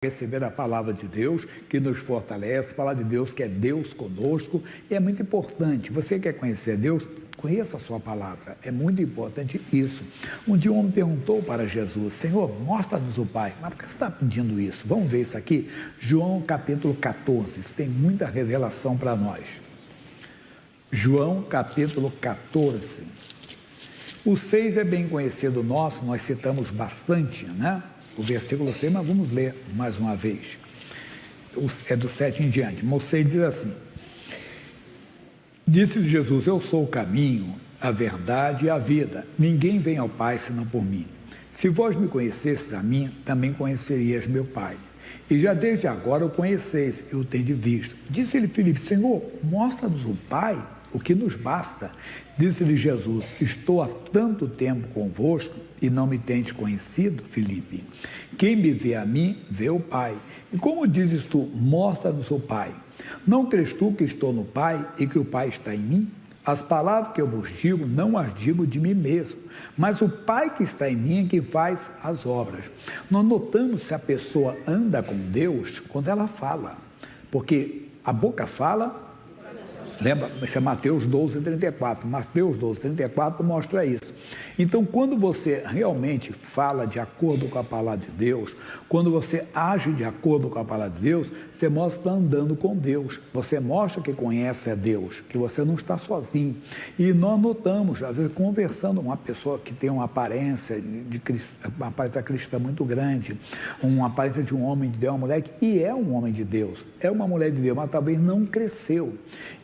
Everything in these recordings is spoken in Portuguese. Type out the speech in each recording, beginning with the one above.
Receber a palavra de Deus, que nos fortalece, a palavra de Deus que é Deus conosco, e é muito importante. Você quer conhecer Deus? Conheça a sua palavra, é muito importante isso. Um dia um homem perguntou para Jesus: Senhor, mostra-nos o Pai. Mas por que você está pedindo isso? Vamos ver isso aqui? João capítulo 14, isso tem muita revelação para nós. João capítulo 14. O 6 é bem conhecido nosso, nós citamos bastante, né? O versículo 6, mas vamos ler mais uma vez. É do 7 em diante. O 6 diz assim: Disse-lhe Jesus: Eu sou o caminho, a verdade e a vida. Ninguém vem ao Pai senão por mim. Se vós me conhecesses a mim, também conhecerias meu Pai. E já desde agora o conheceis, e o tendes visto. Disse-lhe Filipe: Senhor, mostra-nos o Pai, o que nos basta. Disse-lhe Jesus: Estou há tanto tempo convosco e não me tendes conhecido, Filipe? Quem me vê a mim, vê o Pai. E como dizes tu: mostra-nos o Pai? Não crês tu que estou no Pai e que o Pai está em mim? As palavras que eu vos digo, não as digo de mim mesmo, mas o Pai que está em mim é quem faz as obras. Nós notamos se a pessoa anda com Deus quando ela fala, porque a boca fala. Lembra? Isso é Mateus 12, 34. Mateus 12, 34 mostra isso. Então, quando você realmente fala de acordo com a palavra de Deus, quando você age de acordo com a palavra de Deus, você mostra que está andando com Deus. Você mostra que conhece a Deus, que você não está sozinho. E nós notamos, às vezes, conversando com uma pessoa que tem uma aparência uma aparência cristã muito grande, uma aparência de um homem de Deus, uma mulher que é um homem de Deus, é uma mulher de Deus, mas talvez não cresceu.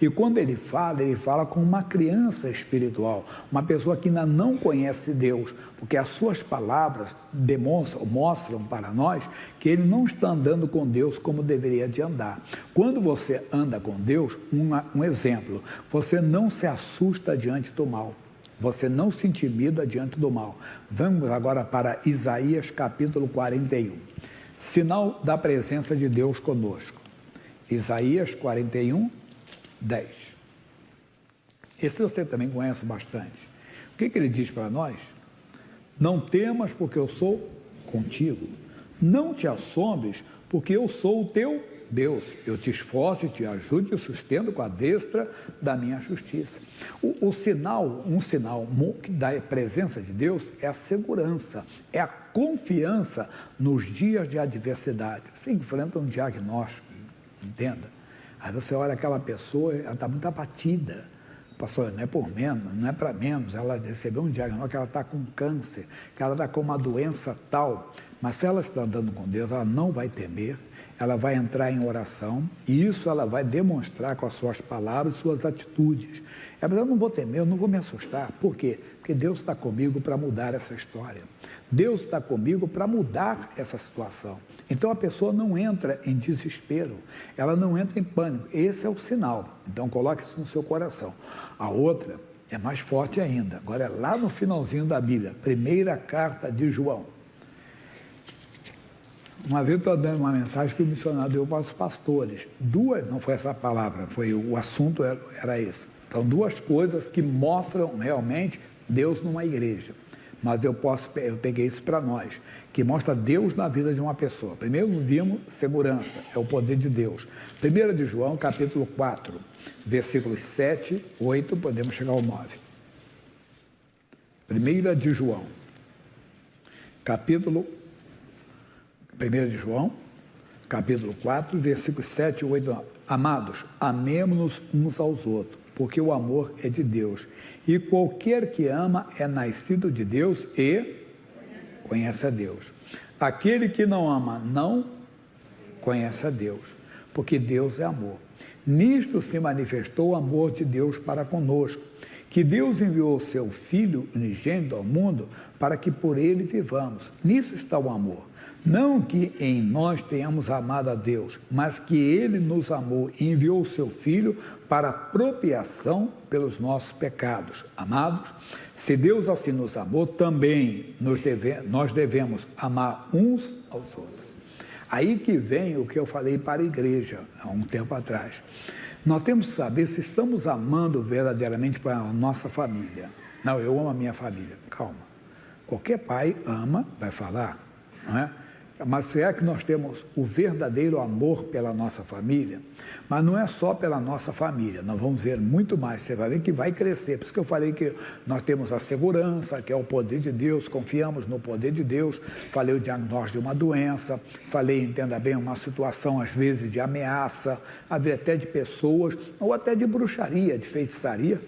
E quando ele fala como uma criança espiritual, uma pessoa que ainda não conhece Deus, porque as suas palavras mostram para nós que ele não está andando com Deus como deveria de andar. Quando você anda com Deus, um exemplo, você não se assusta diante do mal, você não se intimida diante do mal. Vamos agora para Isaías capítulo 41, sinal da presença de Deus conosco. Isaías 41, 10. Esse você também conhece bastante. O que ele diz para nós? Não temas, porque eu sou contigo. Não te assombres, porque eu sou o teu Deus. Eu te esforço, te ajudo e sustento com a destra da minha justiça. Um sinal da presença de Deus é a segurança, é a confiança nos dias de adversidade. Você enfrenta um diagnóstico, entenda? Aí você olha aquela pessoa, ela está muito abatida. Pastor, não é por menos, não é para menos. Ela recebeu um diagnóstico que ela está com câncer, que ela está com uma doença tal. Mas se ela está andando com Deus, ela não vai temer, ela vai entrar em oração, e isso ela vai demonstrar com as suas palavras, suas atitudes. Ela diz: eu não vou temer, eu não vou me assustar. Por quê? Porque Deus está comigo para mudar essa história. Deus está comigo para mudar essa situação. Então a pessoa não entra em desespero, ela não entra em pânico. Esse é o sinal. Então coloque isso no seu coração. A outra é mais forte ainda. Agora é lá no finalzinho da Bíblia, primeira carta de João. Uma vez eu estou dando uma mensagem que o missionário deu para os pastores. Não foi essa palavra, o assunto era esse. Então, duas coisas que mostram realmente Deus numa igreja. Mas eu peguei isso para nós, que mostra Deus na vida de uma pessoa. Primeiro vimos segurança, é o poder de Deus. 1 de João, capítulo 4, versículos 7, 8, podemos chegar ao 9. 1 de João, capítulo 4, versículos 7 e 8. Amados, amemo-nos uns aos outros, porque o amor é de Deus. E qualquer que ama é nascido de Deus e conhece a Deus. Aquele que não ama não conhece a Deus, porque Deus é amor. Nisto se manifestou o amor de Deus para conosco, que Deus enviou o seu Filho unigênito ao mundo para que por ele vivamos. Nisso está o amor. Não que em nós tenhamos amado a Deus, mas que Ele nos amou e enviou o seu Filho para propiação pelos nossos pecados. Amados, se Deus assim nos amou, também nós devemos amar uns aos outros. Aí que vem o que eu falei para a igreja há um tempo atrás. Nós temos que saber se estamos amando verdadeiramente para a nossa família. Não, eu amo a minha família. Calma. Qualquer pai ama, vai falar, não é? Mas será que nós temos o verdadeiro amor pela nossa família? Mas não é só pela nossa família, nós vamos ver muito mais, você vai ver que vai crescer. Por isso que eu falei que nós temos a segurança, que é o poder de Deus, confiamos no poder de Deus. Falei o diagnóstico de uma doença, falei, entenda bem, uma situação às vezes de ameaça, até de pessoas, ou até de bruxaria, de feitiçaria.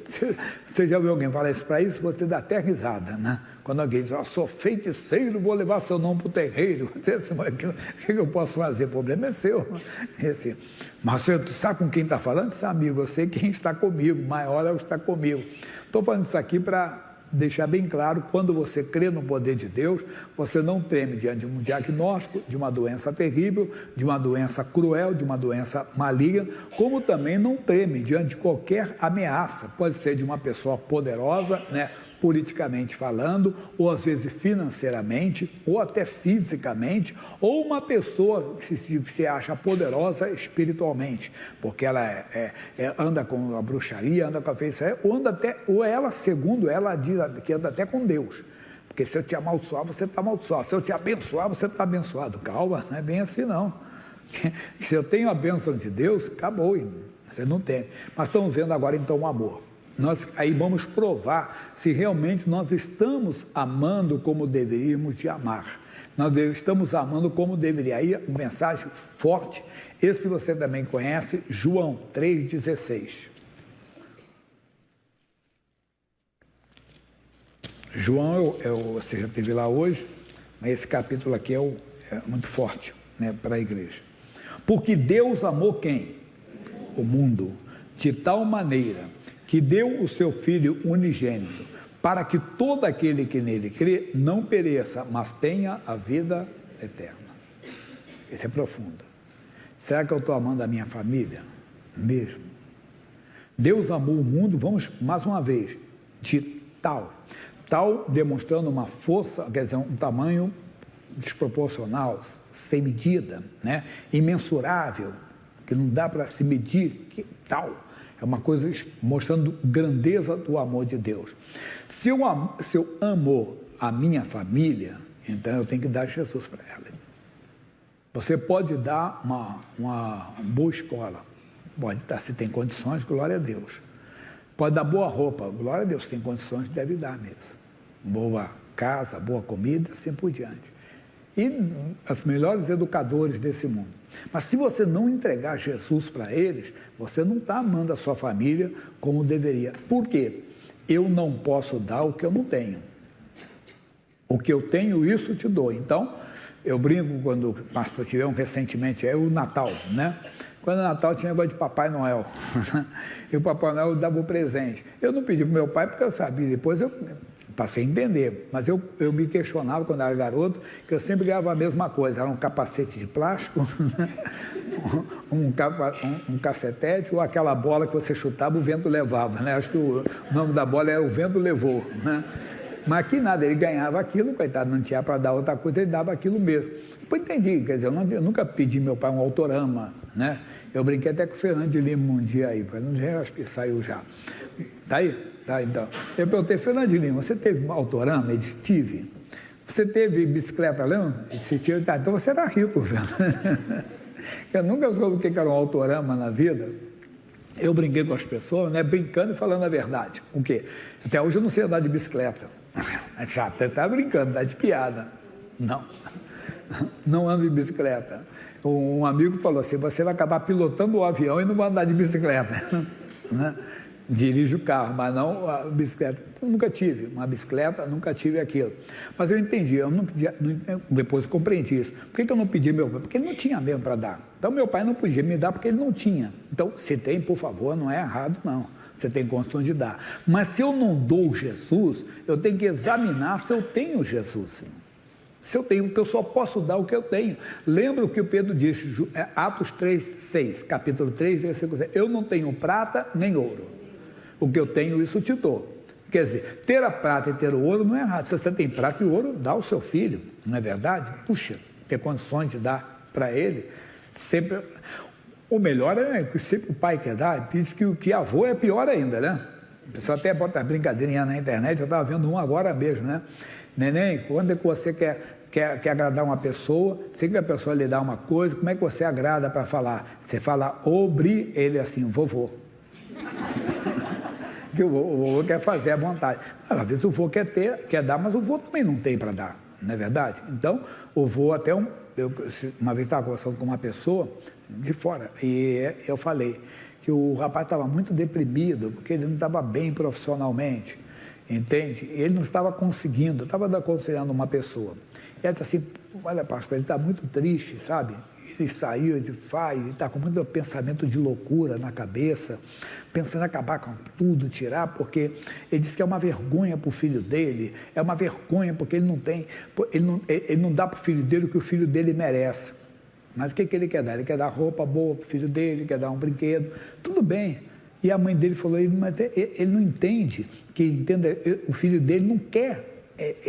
Você já ouviu alguém falar isso para isso? Você dá até risada, né? Quando alguém diz, sou feiticeiro, vou levar seu nome para o terreiro. O que eu posso fazer? O problema é seu. Mas você sabe com quem está falando? Seu amigo, eu sei quem está comigo, maior é o que está comigo. Estou falando isso aqui para deixar bem claro, quando você crê no poder de Deus, você não teme diante de um diagnóstico, de uma doença terrível, de uma doença cruel, de uma doença maligna, como também não teme diante de qualquer ameaça. Pode ser de uma pessoa poderosa, né? Politicamente falando, ou às vezes financeiramente, ou até fisicamente, ou uma pessoa que se acha poderosa espiritualmente, porque ela anda com a bruxaria, anda com a feitiçaria, ou ela, segundo ela, diz que anda até com Deus. Porque se eu te amaldiçoar, você está amaldiçoado. Se eu te abençoar, você está abençoado. Calma, não é bem assim não. Se eu tenho a bênção de Deus, acabou, você não tem. Mas estamos vendo agora então o amor. Nós aí vamos provar se realmente nós estamos amando como deveríamos de amar. Nós estamos amando como deveria. Aí, uma mensagem forte, esse você também conhece, João 3,16. João, você já esteve lá hoje, mas esse capítulo aqui é muito forte, né, para a igreja. Porque Deus amou quem? O mundo, de tal maneira que deu o seu Filho unigênito, para que todo aquele que nele crê não pereça, mas tenha a vida eterna. Isso é profundo. Será que eu estou amando a minha família? Mesmo. Deus amou o mundo, vamos mais uma vez, de tal demonstrando uma força, quer dizer, um tamanho desproporcional, sem medida, né? Imensurável, que não dá para se medir, que tal. É uma coisa mostrando grandeza do amor de Deus. Se eu amo a minha família, então eu tenho que dar Jesus para ela. Você pode dar uma boa escola, pode dar, se tem condições, glória a Deus. Pode dar boa roupa, glória a Deus, se tem condições, deve dar mesmo. Boa casa, boa comida, assim por diante. E os melhores educadores desse mundo. Mas se você não entregar Jesus para eles, você não está amando a sua família como deveria. Por quê? Eu não posso dar o que eu não tenho. O que eu tenho, isso te dou. Então, eu brinco quando tivemos recentemente, o Natal, né? Quando o Natal tinha negócio de Papai Noel. E o Papai Noel dava o presente. Eu não pedi para o meu pai porque eu sabia, depois eu passei a entender, mas eu me questionava quando era garoto, que eu sempre ganhava a mesma coisa, era um capacete de plástico, um cacetete, ou aquela bola que você chutava, o vento levava, né? Acho que o nome da bola era O Vento Levou, né? Mas aqui nada, ele ganhava aquilo, coitado, não tinha para dar outra coisa, ele dava aquilo mesmo. Depois entendi, quer dizer, eu nunca pedi meu pai um autorama, né? Eu brinquei até com o Fernando de Lima um dia aí, acho que saiu já. Tá aí? Tá, então. Eu perguntei, Fernando de Lima, você teve um autorama? Ele disse, tive. Você teve bicicleta, lembra? Ele disse, tive. Tá, então você era rico, Fernando. Eu nunca soube o que era um autorama na vida. Eu brinquei com as pessoas, né, brincando e falando a verdade. O quê? Até hoje eu não sei andar de bicicleta. Você está brincando, dá de piada. Não ando de bicicleta. Um amigo falou assim, você vai acabar pilotando o avião e não vai andar de bicicleta. Né? Dirige o carro, mas não a bicicleta. Eu nunca tive uma bicicleta, nunca tive aquilo. Mas eu entendi, eu não podia, depois eu compreendi isso. Por que eu não pedi meu pai? Porque ele não tinha mesmo para dar. Então meu pai não podia me dar porque ele não tinha. Então, se tem, por favor, não é errado, não. Você tem condições de dar. Mas se eu não dou Jesus, eu tenho que examinar se eu tenho Jesus. Se eu tenho, porque eu só posso dar o que eu tenho. Lembra o que o Pedro disse, Atos 3:6, capítulo 3, versículo 6. Eu não tenho prata nem ouro. O que eu tenho, isso te dou. Quer dizer, ter a prata e ter o ouro não é errado. Se você tem prata e ouro, dá ao seu filho, não é verdade? Puxa, ter condições de dar para ele, sempre... O melhor é que sempre o pai quer dar, diz que o que avô é pior ainda, né? O pessoal até bota brincadeirinha na internet, eu estava vendo um agora mesmo, né? Neném, quando é que você quer quer agradar uma pessoa, sempre que a pessoa lhe dá uma coisa, como é que você agrada para falar? Você fala obri, ele assim, vovô. Que o vovô quer fazer à vontade. Às vezes o vô quer dar, mas o vô também não tem para dar, não é verdade? Então, o vô até uma vez estava conversando com uma pessoa de fora, e eu falei que o rapaz estava muito deprimido, porque ele não estava bem profissionalmente, entende? Ele não estava conseguindo, estava aconselhando uma pessoa. E ela disse assim, olha pastor, ele está muito triste, sabe? Ele saiu, ele está com muito pensamento de loucura na cabeça, pensando em acabar com tudo, tirar, porque ele disse que é uma vergonha para o filho dele, é uma vergonha porque ele não dá para o filho dele o que o filho dele merece. Mas o que ele quer dar? Ele quer dar roupa boa para o filho dele, quer dar um brinquedo, tudo bem. E a mãe dele falou, mas ele não entende, o filho dele não quer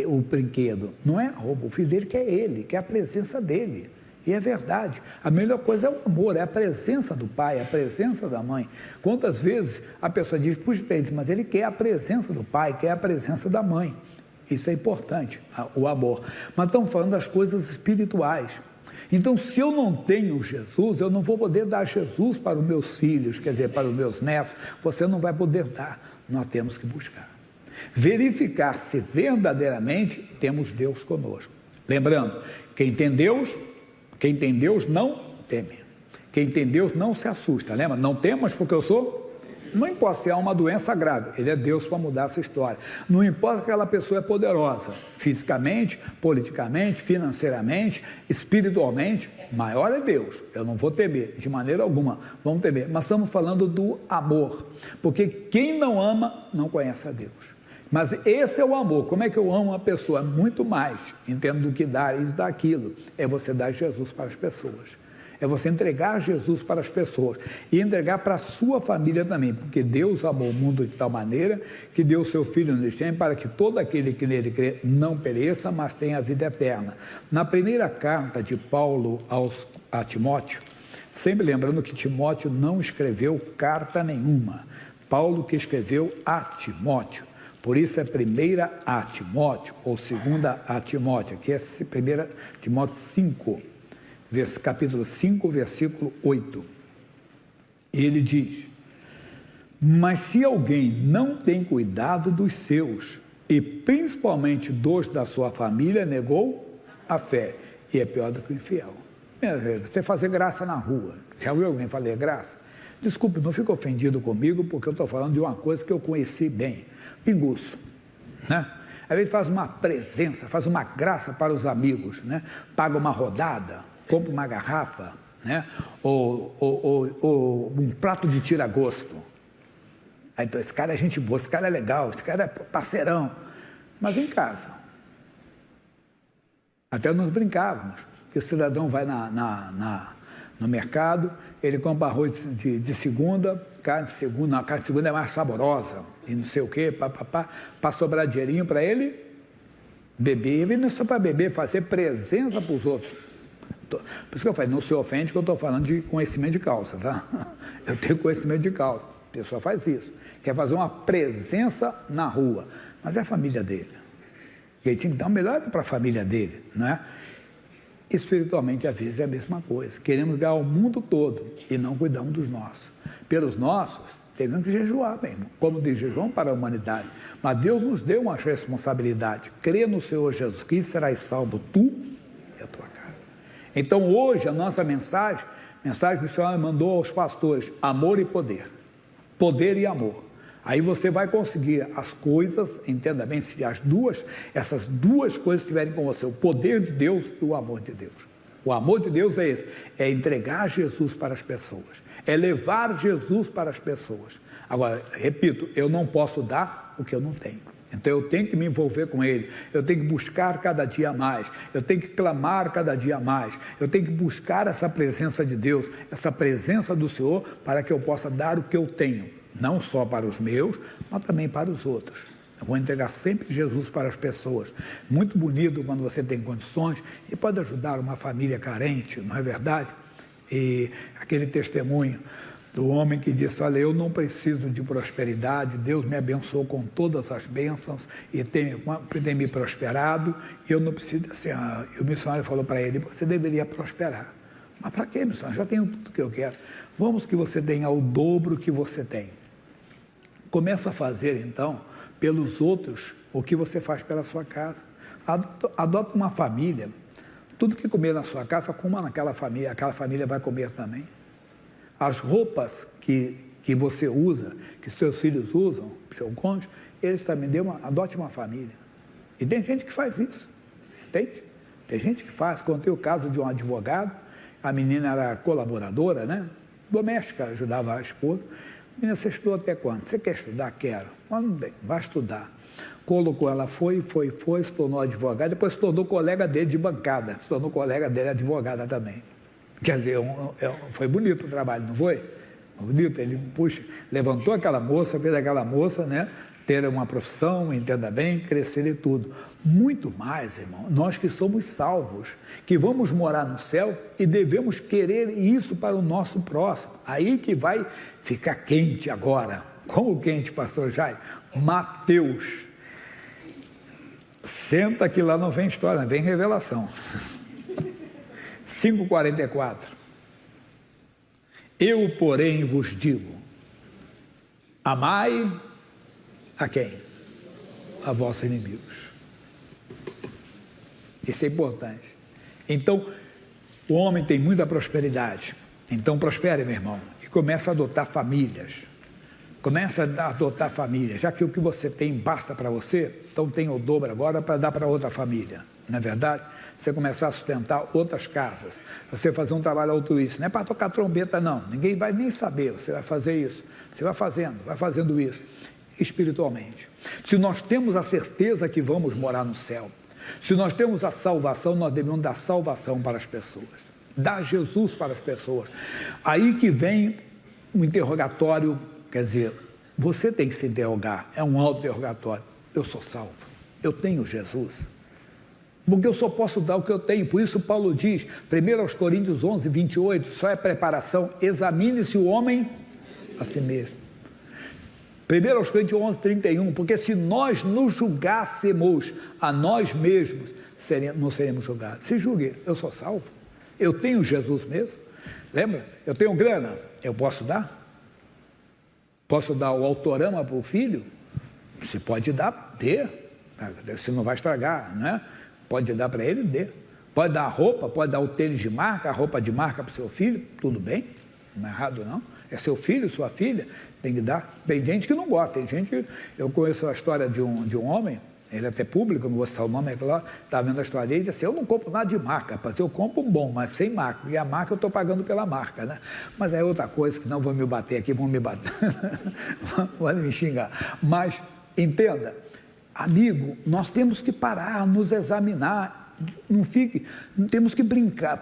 o brinquedo, não é a roupa, o filho dele quer ele, quer a presença dele. E é verdade, a melhor coisa é o amor, é a presença do pai, a presença da mãe. Quantas vezes a pessoa diz, puxa, mas ele quer a presença do pai, quer a presença da mãe. Isso é importante, o amor. Mas estamos falando das coisas espirituais. Então, se eu não tenho Jesus, eu não vou poder dar Jesus para os meus filhos, quer dizer, para os meus netos, você não vai poder dar, nós temos que buscar. Verificar se verdadeiramente temos Deus conosco. Lembrando, quem tem Deus não teme. Quem tem Deus não se assusta. Lembra? Não temas porque eu sou... Não importa se há uma doença grave, ele é Deus para mudar essa história. Não importa que aquela pessoa é poderosa, fisicamente, politicamente, financeiramente, espiritualmente, maior é Deus. Eu não vou temer, de maneira alguma, vamos temer. Mas estamos falando do amor, porque quem não ama, não conhece a Deus. Mas esse é o amor. Como é que eu amo a pessoa? Muito mais, entendo do que dar isso, daquilo. É você dar Jesus para as pessoas. É você entregar Jesus para as pessoas e entregar para a sua família também, porque Deus amou o mundo de tal maneira que deu o seu Filho unigênito para que todo aquele que nele crê não pereça, mas tenha a vida eterna. Na primeira carta de Paulo a Timóteo, sempre lembrando que Timóteo não escreveu carta nenhuma, Paulo que escreveu a Timóteo, por isso é primeira a Timóteo, ou segunda a Timóteo, aqui é primeira Timóteo 5, capítulo 5, versículo 8. Ele diz, mas se alguém não tem cuidado dos seus, e principalmente dos da sua família, negou a fé, e é pior do que o infiel. Você fazer graça na rua, já ouviu alguém fazer graça? Desculpe, não fique ofendido comigo, porque eu estou falando de uma coisa que eu conheci bem, pinguço, né? Às vezes faz uma presença, faz uma graça para os amigos, né? Paga uma rodada, compra uma garrafa, né? ou um prato de tira-gosto. Aí, então, esse cara é gente boa, esse cara é legal, esse cara é parceirão. Mas em casa. Até nós brincávamos, que o cidadão vai no mercado, ele compra arroz de segunda, carne de segunda, não, a carne de segunda é mais saborosa, e não sei o quê, para sobrar dinheirinho para ele beber, e não é só para beber, fazer presença para os outros. Por isso que eu falei, não se ofende que eu estou falando de conhecimento de causa, tá? Eu tenho conhecimento de causa, a pessoa faz isso, quer fazer uma presença na rua, mas é a família dele. E aí tinha que dar o melhor para a família dele, não é? Espiritualmente, às vezes, é a mesma coisa. Queremos ganhar o mundo todo e não cuidamos dos nossos. Pelos nossos, temos que jejuar mesmo, como diz jejum para a humanidade. Mas Deus nos deu uma responsabilidade. Crê no Senhor Jesus Cristo, serás salvo tu e a tua casa. Então, hoje, a nossa mensagem que o Senhor mandou aos pastores, amor e poder. Poder e amor. Aí você vai conseguir as coisas, entenda bem, se essas duas coisas estiverem com você, o poder de Deus e o amor de Deus. O amor de Deus é esse, é entregar Jesus para as pessoas, é levar Jesus para as pessoas. Agora, repito, eu não posso dar o que eu não tenho. Então eu tenho que me envolver com Ele, eu tenho que buscar cada dia mais, eu tenho que clamar cada dia mais, eu tenho que buscar essa presença de Deus, essa presença do Senhor, para que eu possa dar o que eu tenho. Não só para os meus, mas também para os outros. Eu vou entregar sempre Jesus para as pessoas. Muito bonito quando você tem condições e pode ajudar uma família carente, não é verdade? E aquele testemunho do homem que disse: olha, eu não preciso de prosperidade, Deus me abençoou com todas as bênçãos e tem me prosperado, e eu não preciso, assim, e o missionário falou para ele: você deveria prosperar. Mas para quê, missionário? Já tenho tudo que eu quero. Vamos que você tenha o dobro que você tem. Começa a fazer, então, pelos outros o que você faz pela sua casa. Adota uma família. Tudo que comer na sua casa, coma naquela família, aquela família vai comer também. As roupas que você usa, que seus filhos usam, seu cônjuge, eles também adote uma família. E tem gente que faz isso, entende? Tem gente que faz. Contei o caso de um advogado, a menina era colaboradora, né? Doméstica, ajudava a esposa. Menina, você estudou até quando? Você quer estudar? Quero. Mas não tem, vai estudar. Colocou ela, foi, se tornou advogada, depois se tornou colega dele de bancada, se tornou colega dele advogada também. Quer dizer, foi bonito o trabalho, não foi? Bonito, ele, puxa, levantou aquela moça, fez aquela moça, né, ter uma profissão, entenda bem, crescer e tudo. Muito mais, irmão, nós que somos salvos, que vamos morar no céu e devemos querer isso para o nosso próximo. Aí que vai ficar quente agora. Como quente, pastor Jair? Mateus. Senta que lá não vem história, vem revelação. 5,44. Eu, porém, vos digo: amai a quem? A vossos inimigos. Isso é importante. Então, o homem tem muita prosperidade. Então, prospere, meu irmão, e começa a adotar famílias. Começa a adotar família, já que o que você tem basta para você, então tem o dobro agora para dar para outra família. Não é verdade? Você começar a sustentar outras casas, você fazer um trabalho altruísta, não é para tocar trombeta não, ninguém vai nem saber, você vai fazer isso, você vai fazendo isso, espiritualmente. Se nós temos a certeza que vamos morar no céu, se nós temos a salvação, nós devemos dar salvação para as pessoas, dar Jesus para as pessoas. Aí que vem o interrogatório. Quer dizer, você tem que se interrogar, é um auto-interrogatório. Eu sou salvo, eu tenho Jesus, porque eu só posso dar o que eu tenho. Por isso Paulo diz, 1 Coríntios 11, 28, só é preparação, examine-se o homem a si mesmo. 1 Coríntios 11, 31, porque se nós nos julgássemos a nós mesmos, não seremos julgados. Se julgue, eu sou salvo, eu tenho Jesus mesmo. Lembra? Eu tenho grana, eu posso dar? Posso dar o autorama para o filho? Se pode dar, dê. Se não vai estragar, né? Pode dar para ele, dê. Pode dar a roupa, pode dar o tênis de marca, a roupa de marca para o seu filho, tudo bem, não é errado não. É seu filho, sua filha, tem que dar. Tem gente que não gosta, tem gente... Eu conheço a história de um homem, ele é até público, não vou citar o nome, estava vendo a história dele e disse assim: eu não compro nada de marca, rapaz, eu compro um bom, mas sem marca, e a marca eu estou pagando pela marca, né? Mas é outra coisa, que não vão me bater aqui, vão me bater, vão me xingar. Mas, entenda, amigo, nós temos que parar, nos examinar, temos que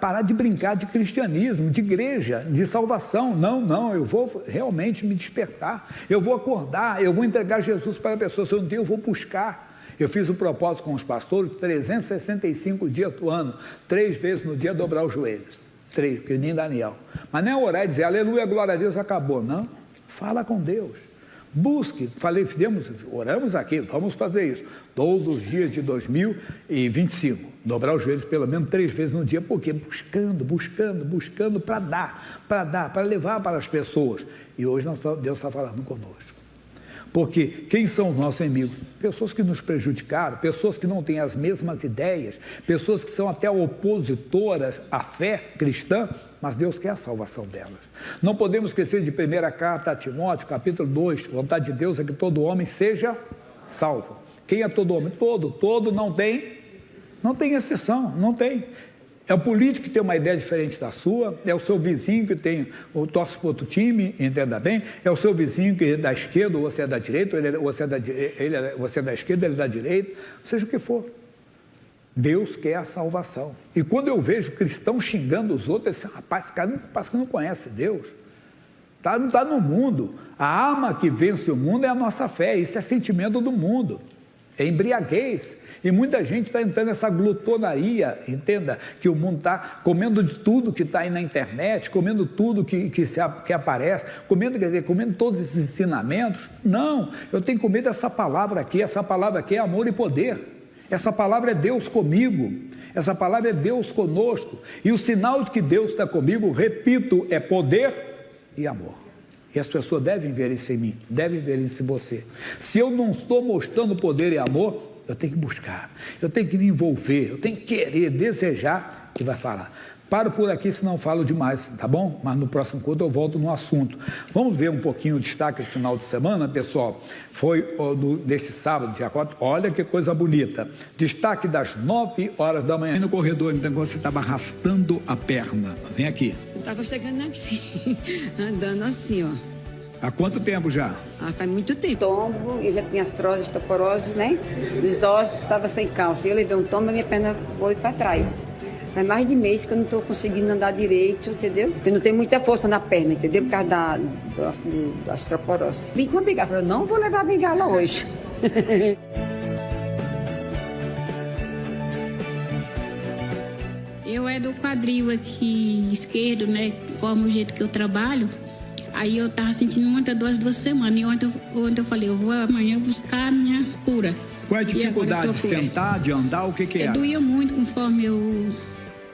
parar de brincar de cristianismo, de igreja, de salvação. Não, eu vou realmente me despertar, eu vou acordar, eu vou entregar Jesus para a pessoa, se eu não tenho, eu vou buscar. Eu fiz o propósito com os pastores, 365 dias do ano, 3 vezes no dia dobrar os joelhos, 3, que nem Daniel. Mas não é orar e dizer, aleluia, glória a Deus, acabou, não. Fala com Deus, busque, oramos aqui, vamos fazer isso, todos os dias de 2025, dobrar os joelhos pelo menos 3 vezes no dia, porque buscando para dar, para levar para as pessoas. E hoje Deus está falando conosco. Porque quem são os nossos inimigos? Pessoas que nos prejudicaram, pessoas que não têm as mesmas ideias, pessoas que são até opositoras à fé cristã, mas Deus quer a salvação delas. Não podemos esquecer de 1ª carta a Timóteo, capítulo 2, vontade de Deus é que todo homem seja salvo. Quem é todo homem? Todo não tem exceção, não tem. É o político que tem uma ideia diferente da sua, é o seu vizinho que torce para outro time, entenda bem, é o seu vizinho que é da esquerda, ou você é da direita, você é da esquerda, ele é da direita, seja o que for. Deus quer a salvação. E quando eu vejo cristãos xingando os outros, eu digo, rapaz, esse cara parece que não conhece Deus. Não está no mundo. A arma que vence o mundo é a nossa fé, isso é sentimento do mundo. é embriaguez. E muita gente está entrando nessa glutonaria, entenda, que o mundo está comendo de tudo que está aí na internet, comendo tudo que aparece, comendo todos esses ensinamentos. Não, eu tenho que comer dessa palavra aqui é amor e poder. Essa palavra é Deus comigo, essa palavra é Deus conosco. E o sinal de que Deus está comigo, repito, é poder e amor. E as pessoas devem ver isso em mim, devem ver isso em você. Se eu não estou mostrando poder e amor, eu tenho que buscar, eu tenho que me envolver, eu tenho que querer, desejar e vai falar. Paro por aqui, senão falo demais, tá bom? Mas no próximo culto eu volto no assunto. Vamos ver um pouquinho o destaque do final de semana, pessoal. Foi desse sábado, dia 4, olha que coisa bonita. Destaque das 9 horas da manhã. No corredor, então você estava arrastando a perna. Vem aqui. Eu estava chegando aqui, andando assim, ó. Há quanto tempo já? Faz muito tempo. Tombo, eu já tinha artrose, osteoporose, né? Os ossos estavam sem calça. Eu levei um tombo e minha perna foi para trás. Faz mais de mês que eu não estou conseguindo andar direito, entendeu? Eu não tenho muita força na perna, entendeu? Por causa da osteoporose. Vim com a bengala, falei, não vou levar a bengala hoje. Eu é do quadril aqui esquerdo, né? Forma o jeito que eu trabalho. Aí eu tava sentindo muita dor as 2 semanas. E ontem eu falei, eu vou amanhã buscar a minha cura. Qual é a dificuldade de sentar, de andar, o que é? Doía muito conforme eu...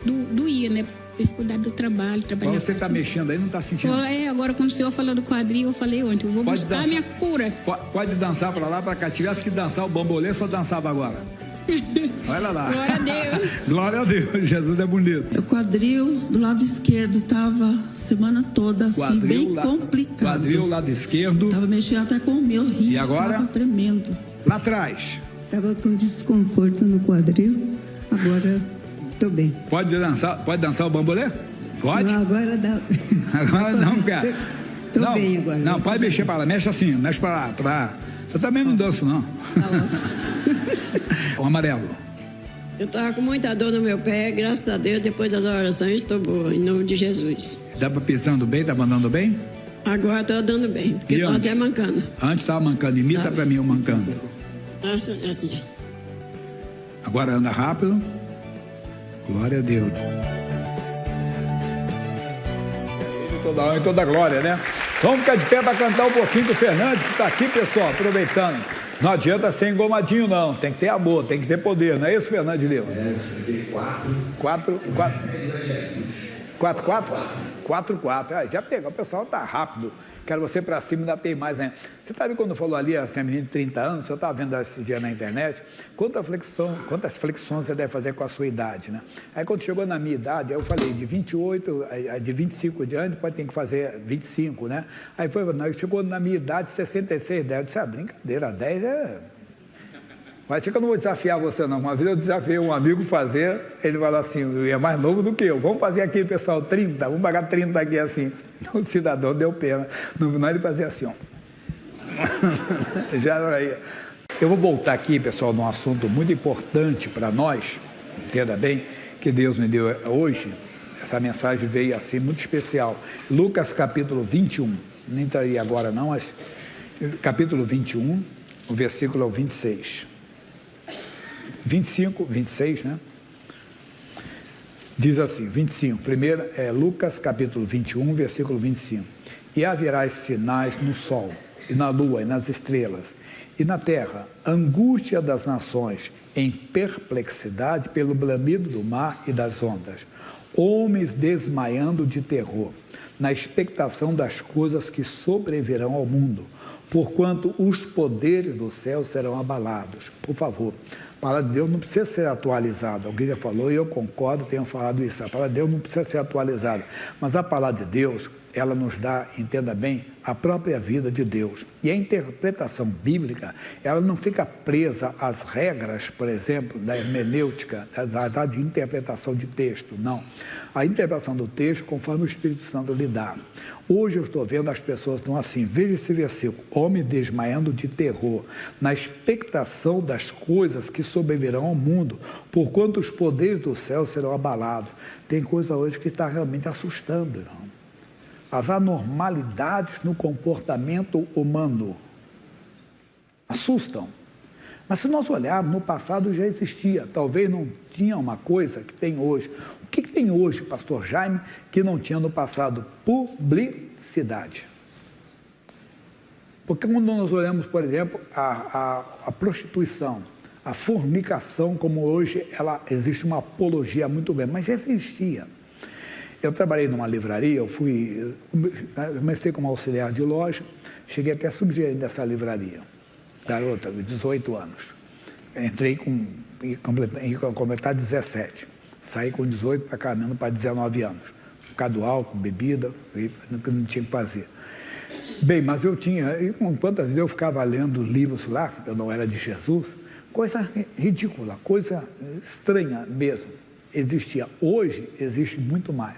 Doía, né? Dificuldade do trabalho, trabalhar. Você está mexendo aí, não está sentindo? Agora quando o senhor falou do quadril, eu falei ontem, eu vou buscar a minha cura. Pode dançar para lá, para cá. Tivesse que dançar o bambolê, só dançava agora. Olha lá. Glória a Deus. Glória a Deus, Jesus é bonito. O quadril do lado esquerdo estava semana toda assim, quadril, bem complicado. Quadril lado esquerdo. Estava mexendo até com o meu rim. E agora? Estava tremendo. Lá atrás. Estava com desconforto no quadril, agora estou bem. Pode dançar o bambolê? Pode? Não, agora dá. Agora não, cara. Estou bem agora. Não, pode mexer para lá, mexe assim, mexe para lá. Eu também não danço, não. O amarelo. Eu estava com muita dor no meu pé, graças a Deus, depois das orações estou boa, em nome de Jesus. Estava pisando bem, estava andando bem? Agora estou andando bem, porque estava até mancando. Antes estava mancando, imita para mim o mancando. Assim. Agora anda rápido. Glória a Deus. Toda honra e toda glória, né? Vamos ficar de pé para cantar um pouquinho do Fernandes, que está aqui, pessoal, aproveitando. Não adianta ser engomadinho, não. Tem que ter amor, tem que ter poder. Não é isso, Fernandes Lima? Quatro. 4. Já pegou, o pessoal tá rápido. Quero você para cima, ainda tem mais, né? Você sabe quando falou ali, a menina de 30 anos, eu estava vendo esse dia na internet, quantas flexões você deve fazer com a sua idade, né? Aí quando chegou na minha idade, aí eu falei, de 28, de 25 diante, pode ter que fazer 25, né? Aí chegou na minha idade, 66, 10, eu disse, brincadeira, 10 é... Mas que eu não vou desafiar você não, uma vez eu desafiei um amigo fazer, ele falou assim, é mais novo do que eu, vamos fazer aqui, pessoal, 30, vamos pagar 30 aqui assim. O cidadão deu pena, no final ele fazia assim, ó. Já aí. Eu vou voltar aqui, pessoal, num assunto muito importante para nós, entenda bem, que Deus me deu hoje, essa mensagem veio assim, muito especial. Lucas capítulo 21, nem entraria agora não, mas capítulo 21, o versículo 26. 25, 26, né? Diz assim, 25, primeiro é Lucas capítulo 21, versículo 25. E haverá sinais no sol, e na lua, e nas estrelas, e na terra, angústia das nações, em perplexidade pelo bramido do mar e das ondas, homens desmaiando de terror, na expectação das coisas que sobrevirão ao mundo, porquanto os poderes do céu serão abalados. Por favor, a palavra de Deus não precisa ser atualizada. Alguém já falou e eu concordo, tenho falado isso. A palavra de Deus não precisa ser atualizada. Mas a palavra de Deus, ela nos dá, entenda bem, a própria vida de Deus. E a interpretação bíblica, ela não fica presa às regras, por exemplo, da hermenêutica, da de interpretação de texto, não. A interpretação do texto conforme o Espírito Santo lhe dá. Hoje eu estou vendo as pessoas estão assim, veja esse versículo, homem desmaiando de terror, na expectação das coisas que sobrevirão ao mundo, porquanto os poderes do céu serão abalados. Tem coisa hoje que está realmente assustando, não? As anormalidades no comportamento humano assustam. Mas se nós olharmos, no passado já existia, talvez não tinha uma coisa que tem hoje. O que tem hoje, pastor Jaime, que não tinha no passado? Publicidade. Porque quando nós olhamos, por exemplo, a prostituição, a fornicação, como hoje, existe uma apologia muito grande, mas já existia. Eu trabalhei numa livraria, eu comecei como auxiliar de loja, cheguei até subgerente dessa livraria, garota, 18 anos. Entrei em completar 17, saí com 18 para caminhando para 19 anos, por causa do álcool, bebida, não tinha que fazer. Bem, mas eu tinha, e quantas vezes eu ficava lendo livros lá, eu não era de Jesus, coisa ridícula, coisa estranha mesmo, existia. Hoje existe muito mais.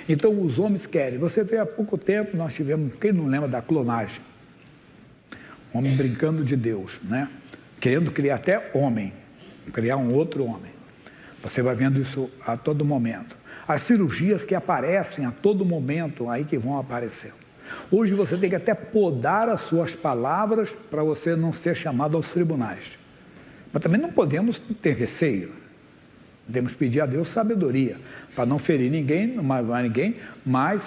Então os homens querem, você vê há pouco tempo, nós tivemos, quem não lembra da clonagem? Um homem brincando de Deus, né? Querendo criar até homem, criar um outro homem. Você vai vendo isso a todo momento. As cirurgias que aparecem a todo momento, aí que vão aparecendo. Hoje você tem que até podar as suas palavras para você não ser chamado aos tribunais. Mas também não podemos ter receio. Devemos pedir a Deus sabedoria, para não ferir ninguém, não magoar ninguém, mas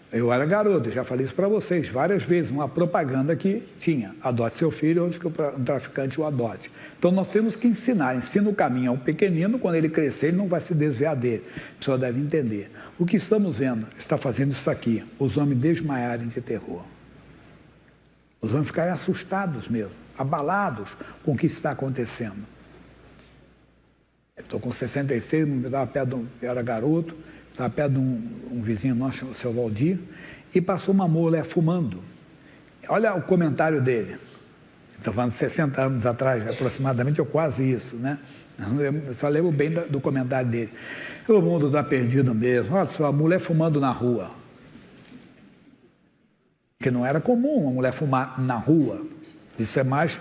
eu era garoto, já falei isso para vocês várias vezes, uma propaganda que tinha, adote seu filho antes que um traficante o adote. Então nós temos que ensina o caminho ao pequenino, quando ele crescer ele não vai se desviar dele, a pessoa deve entender. O que estamos vendo, está fazendo isso aqui, os homens desmaiarem de terror. Os homens ficarem assustados mesmo, abalados com o que está acontecendo. Estou com 66, eu era garoto, estava perto de um vizinho nosso, o seu Valdir, e passou uma mulher fumando. Olha o comentário dele. Estou falando de 60 anos atrás, aproximadamente, ou quase isso, né? Eu só lembro bem do comentário dele. O mundo está perdido mesmo. Olha só, a mulher fumando na rua. Que não era comum uma mulher fumar na rua. Isso é mais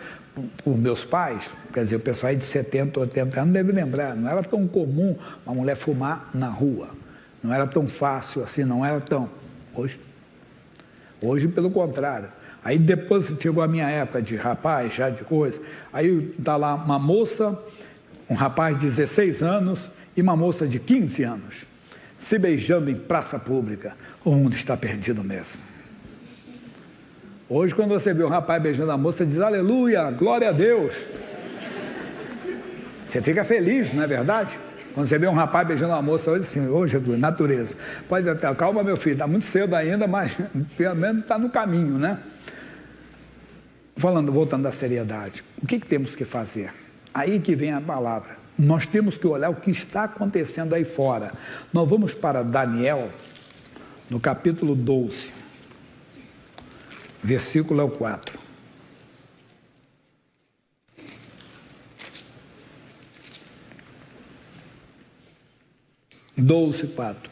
por meus pais, quer dizer, o pessoal aí de 70, 80 anos deve lembrar, não era tão comum uma mulher fumar na rua. Não era tão fácil assim, não era tão... Hoje pelo contrário. Aí depois chegou a minha época de rapaz, já de coisa, aí está lá uma moça, um rapaz de 16 anos e uma moça de 15 anos, se beijando em praça pública. O mundo está perdido mesmo. Hoje, quando você vê um rapaz beijando a moça, diz, aleluia, glória a Deus. Você fica feliz, não é verdade? Quando você vê um rapaz beijando uma moça, hoje sim, hoje é natureza. Pode até, calma meu filho, está muito cedo ainda, mas pelo menos está no caminho, né? Voltando à seriedade, o que temos que fazer? Aí que vem a palavra. Nós temos que olhar o que está acontecendo aí fora. Nós vamos para Daniel, no capítulo 12, versículo 4.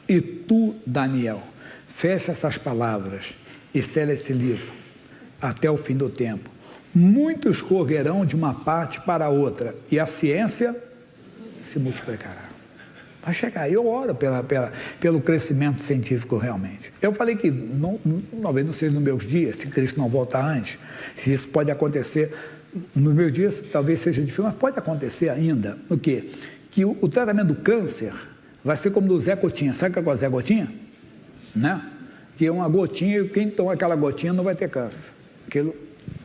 E tu, Daniel, fecha essas palavras e sela esse livro até o fim do tempo. Muitos correrão de uma parte para outra e a ciência se multiplicará. Vai chegar. Eu oro pelo crescimento científico realmente. Eu falei que talvez não seja nos meus dias, se Cristo não voltar antes, se isso pode acontecer nos meus dias, talvez seja difícil, mas pode acontecer ainda. O quê? Que o tratamento do câncer vai ser como do Zé Gotinha. Sabe o que é o Zé Gotinha? Né? Que é uma gotinha e quem toma aquela gotinha não vai ter câncer.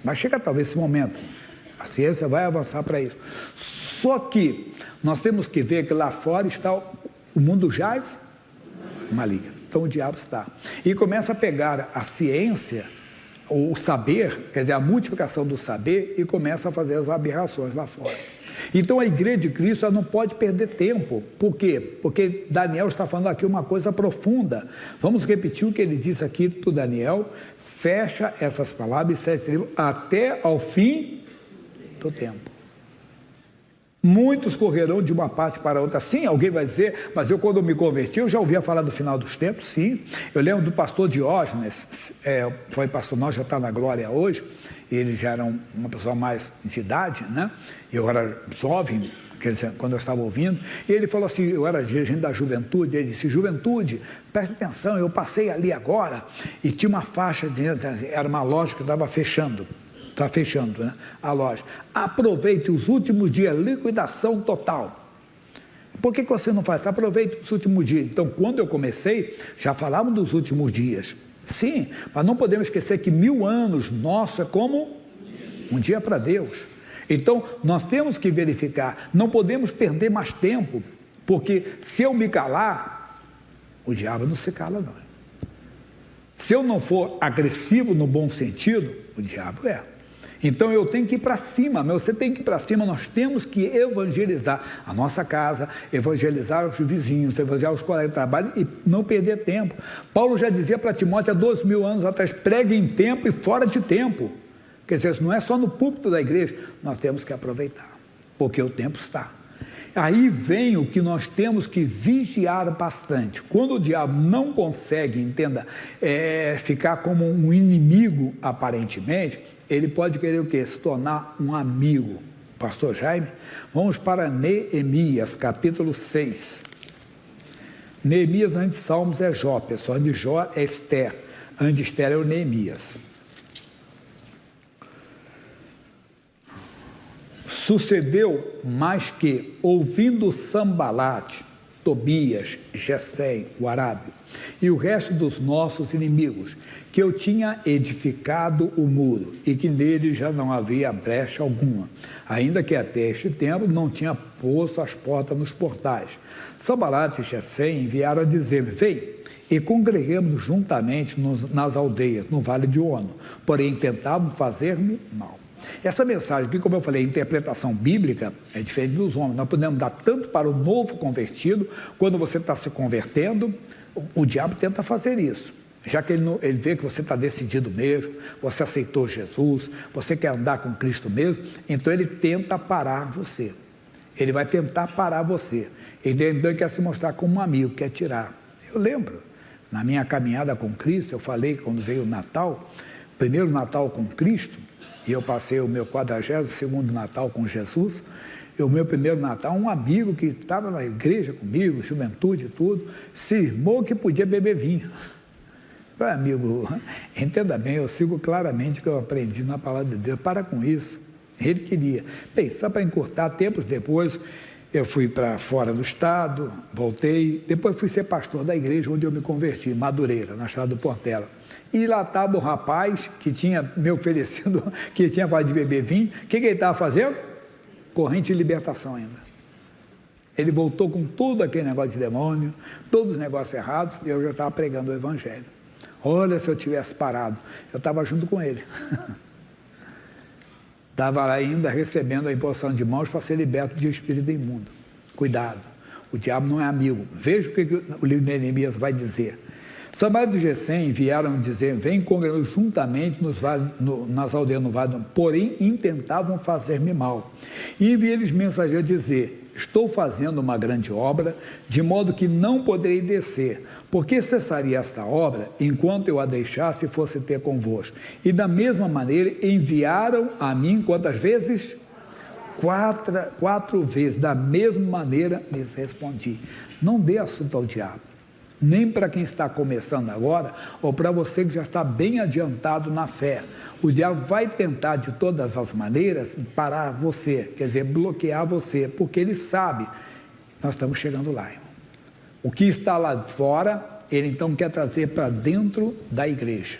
Vai chegar talvez esse momento. A ciência vai avançar para isso. Só que nós temos que ver que lá fora está o mundo jaz maligno. Então o diabo está. E começa a pegar a ciência, o saber, quer dizer, a multiplicação do saber e começa a fazer as aberrações lá fora. Então a igreja de Cristo ela não pode perder tempo. Por quê? Porque Daniel está falando aqui uma coisa profunda. Vamos repetir o que ele disse aqui do Daniel. Fecha essas palavras e fecha esse livro até ao fim do tempo. Muitos correrão de uma parte para outra. Sim, alguém vai dizer, mas eu quando me converti, eu já ouvia falar do final dos tempos, sim. Eu lembro do pastor Diógenes, foi pastor nosso, já está na glória hoje. Ele já era uma pessoa mais de idade, né? Eu era jovem, quer dizer, quando eu estava ouvindo, e ele falou assim, eu era dirigente da juventude, ele disse, juventude, preste atenção, eu passei ali agora, e tinha uma faixa, era uma loja que estava fechando, Está fechando, né? A loja. Aproveite os últimos dias, liquidação total. Por que você não faz? Aproveite os últimos dias. Então, quando eu comecei, já falávamos dos últimos dias. Sim, mas não podemos esquecer que 1000 anos nosso é como um dia para Deus. Então, nós temos que verificar, não podemos perder mais tempo, porque se eu me calar, o diabo não se cala, não. Se eu não for agressivo no bom sentido, o diabo é. Então eu tenho que ir para cima, mas você tem que ir para cima, nós temos que evangelizar a nossa casa, evangelizar os vizinhos, evangelizar os colegas de trabalho e não perder tempo. Paulo já dizia para Timóteo há 2000 anos atrás, pregue em tempo e fora de tempo. Quer dizer, não é só no púlpito da igreja, nós temos que aproveitar, porque o tempo está. Aí vem o que nós temos que vigiar bastante. Quando o diabo não consegue, entenda, ficar como um inimigo aparentemente, ele pode querer o quê? Se tornar um amigo. Pastor Jaime, vamos para Neemias, capítulo 6. Neemias antes de Salmos é Jó, pessoal, antes de Jó é Esther, antes de Esther é o Neemias. Sucedeu mais que, ouvindo Sambalate, Tobias, Gesem, o arábio, e o resto dos nossos inimigos, que eu tinha edificado o muro, e que nele já não havia brecha alguma, ainda que até este tempo não tinha posto as portas nos portais. Sambalate e Gesem enviaram a dizer-me, vem, e congreguemos juntamente nas aldeias, no vale de Ono, porém tentavam fazer-me mal. Essa mensagem aqui, como eu falei, a interpretação bíblica é diferente dos homens. Nós podemos dar tanto para o novo convertido, quando você está se convertendo, o diabo tenta fazer isso. Já que ele vê que você está decidido mesmo, você aceitou Jesus, você quer andar com Cristo mesmo, então ele tenta parar você. Ele vai tentar parar você. Ele quer se mostrar como um amigo, quer tirar. Eu lembro, na minha caminhada com Cristo, eu falei quando veio o Natal, primeiro Natal com Cristo, e eu passei o meu 42º Natal com Jesus, e o meu primeiro Natal, um amigo que estava na igreja comigo, juventude e tudo, cismou que podia beber vinho. Falei, amigo, entenda bem, eu sigo claramente o que eu aprendi na palavra de Deus, para com isso. Ele queria. Bem, só para encurtar, tempos depois, eu fui para fora do estado, voltei, depois fui ser pastor da igreja onde eu me converti, Madureira, na estrada do Portela. E lá estava o rapaz que tinha me oferecido, que tinha falado de beber vinho. O que ele estava fazendo? Corrente de libertação ainda. Ele voltou com tudo aquele negócio de demônio, todos os negócios errados, e eu já estava pregando o evangelho. Olha, se eu tivesse parado, eu estava junto com ele. Estava lá ainda recebendo a imposição de mãos para ser liberto de espírito imundo. Cuidado, o diabo não é amigo. Veja o que o livro de Neemias vai dizer. Sambalate e Gesem enviaram dizer, vem congregar juntamente nas aldeias no vale, porém intentavam fazer-me mal. E enviei-lhes mensageiro dizer, estou fazendo uma grande obra, de modo que não poderei descer, porque cessaria esta obra, enquanto eu a deixasse e fosse ter convosco. E da mesma maneira enviaram a mim, quantas vezes? 4 vezes, da mesma maneira lhes respondi. Não dê assunto ao diabo. Nem para quem está começando agora, ou para você que já está bem adiantado na fé. O diabo vai tentar de todas as maneiras parar você, quer dizer, bloquear você, porque ele sabe, nós estamos chegando lá, irmão. O que está lá fora, ele então quer trazer para dentro da igreja.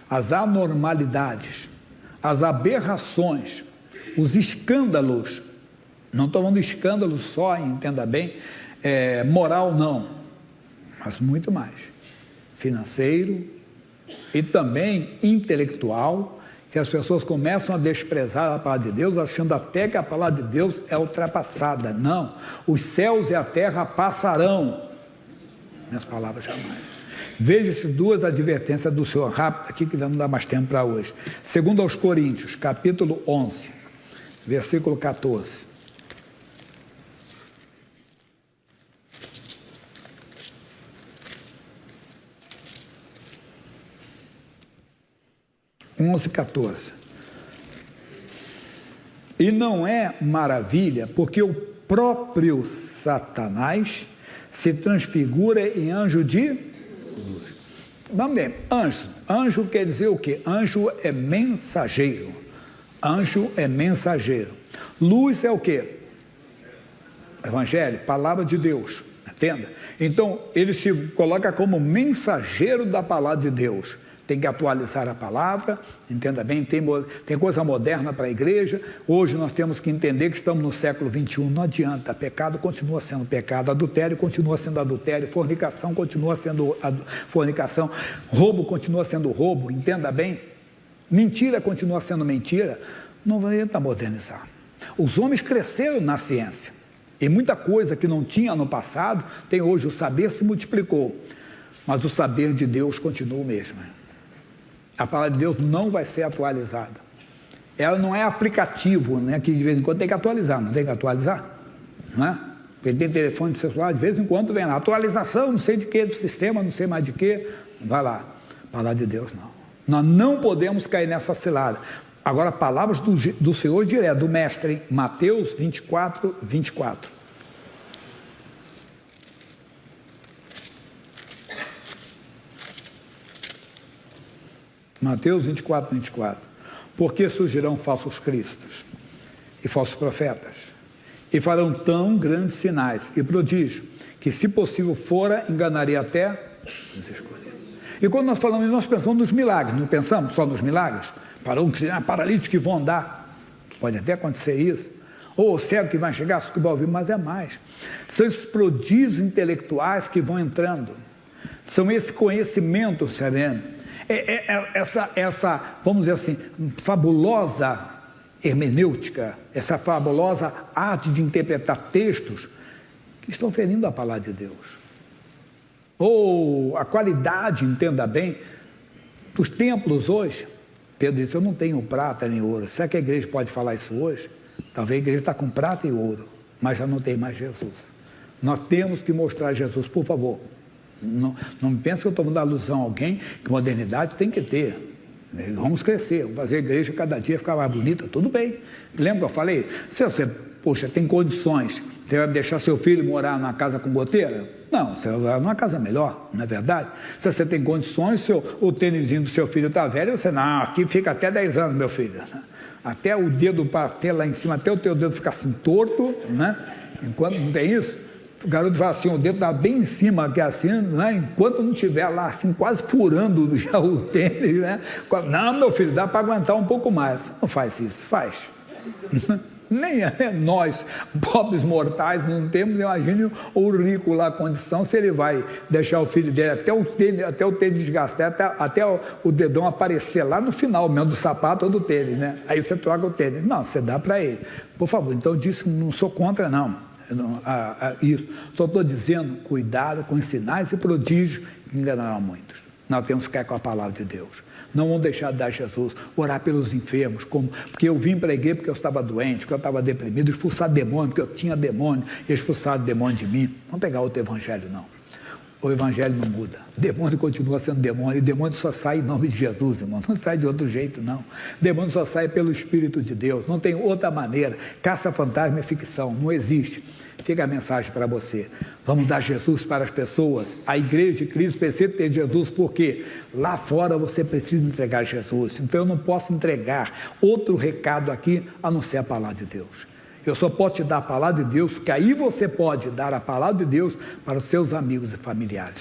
As anormalidades, as aberrações, os escândalos, não estou falando de escândalo só, entenda bem, moral não, mas muito mais, financeiro e também intelectual, que as pessoas começam a desprezar a palavra de Deus, achando até que a palavra de Deus é ultrapassada. Não, os céus e a terra passarão, minhas palavras jamais. Veja essas 2 advertências do Senhor, rápido aqui, que não dá mais tempo para hoje. 2 aos Coríntios, capítulo 11, versículo 14. (11, 14). E não é maravilha, porque o próprio Satanás se transfigura em anjo de luz. Vamos ver, anjo quer dizer o quê? Anjo é mensageiro. Anjo é mensageiro. Luz é o quê? Evangelho, palavra de Deus, entenda? Então, ele se coloca como mensageiro da palavra de Deus. Tem que atualizar a palavra, entenda bem, tem coisa moderna para a igreja. Hoje nós temos que entender que estamos no século XXI, não adianta, pecado continua sendo pecado, adultério continua sendo adultério, fornicação continua sendo fornicação, roubo continua sendo roubo, entenda bem, mentira continua sendo mentira, não vai tentar modernizar. Os homens cresceram na ciência, e muita coisa que não tinha no passado, tem hoje, o saber se multiplicou, mas o saber de Deus continua o mesmo. A palavra de Deus não vai ser atualizada. Ela não é aplicativo, né, que de vez em quando tem que atualizar, não tem que atualizar? Não é? Porque tem telefone celular, de vez em quando vem lá, atualização, não sei de que, do sistema, não sei mais de que, vai lá. A palavra de Deus não. Nós não podemos cair nessa cilada. Agora, palavras do Senhor direto, do Mestre, em Mateus 24, 24. Mateus 24, 24. Porque surgirão falsos cristos e falsos profetas, e farão tão grandes sinais e prodígios, que se possível fora, enganaria até os escolhidos. E quando nós falamos isso, nós pensamos nos milagres, não pensamos só nos milagres? Paralíticos que vão andar, pode até acontecer isso, ou o cego que vai chegar, que vai ouvir, mas é mais. São esses prodígios intelectuais que vão entrando, são esse conhecimento sereno, essa, vamos dizer assim, fabulosa hermenêutica, essa fabulosa arte de interpretar textos que estão ferindo a palavra de Deus. Ou a qualidade, entenda bem, dos templos hoje. Pedro disse, eu não tenho prata nem ouro. Será que a igreja pode falar isso hoje? Talvez a igreja está com prata e ouro, mas já não tem mais Jesus. Nós temos que mostrar Jesus, por favor. Não me pense que eu estou dando alusão a alguém, que modernidade tem que ter. Vamos crescer, vamos fazer a igreja cada dia ficar mais bonita, tudo bem. Lembra que eu falei? Se você, poxa, tem condições, você vai deixar seu filho morar numa casa com goteira? Não, você vai numa casa melhor, não é verdade? Se você tem condições, o tênisinho do seu filho está velho, você, não, aqui fica até 10 anos, meu filho. Até o dedo bater lá em cima, até o teu dedo ficar assim torto, né? Enquanto não tem isso, o garoto fala assim, o dedo está bem em cima, que é assim, né? Enquanto não estiver lá, assim, quase furando já o tênis, né? Não, meu filho, dá para aguentar um pouco mais. Não faz isso, faz. Nem nós, pobres mortais, não temos, imagine o rico lá, a condição, se ele vai deixar o filho dele até o tênis desgastar, até o dedão aparecer lá no final mesmo do sapato ou do tênis, né? Aí você troca o tênis. Não, você dá para ele. Por favor, então disse que não sou contra, não. Isso. Só estou dizendo, cuidado com os sinais e prodígios que enganarão muitos. Nós temos que ficar com a palavra de Deus. Não vamos deixar de dar Jesus, orar pelos enfermos, porque eu vim para a igreja porque eu estava doente, porque eu estava deprimido, expulsar demônio, porque eu tinha demônio, e expulsar demônio de mim. Não pegar outro evangelho, não. O evangelho não muda. Demônio continua sendo demônio, e demônio só sai em nome de Jesus, irmão. Não sai de outro jeito, não. Demônio só sai pelo Espírito de Deus. Não tem outra maneira. Caça-fantasma é ficção, não existe. Fica a mensagem para você. Vamos dar Jesus para as pessoas. A igreja de Cristo precisa ter Jesus, porque lá fora você precisa entregar Jesus. Então eu não posso entregar outro recado aqui, a não ser a palavra de Deus. Eu só posso te dar a palavra de Deus, porque aí você pode dar a palavra de Deus para os seus amigos e familiares.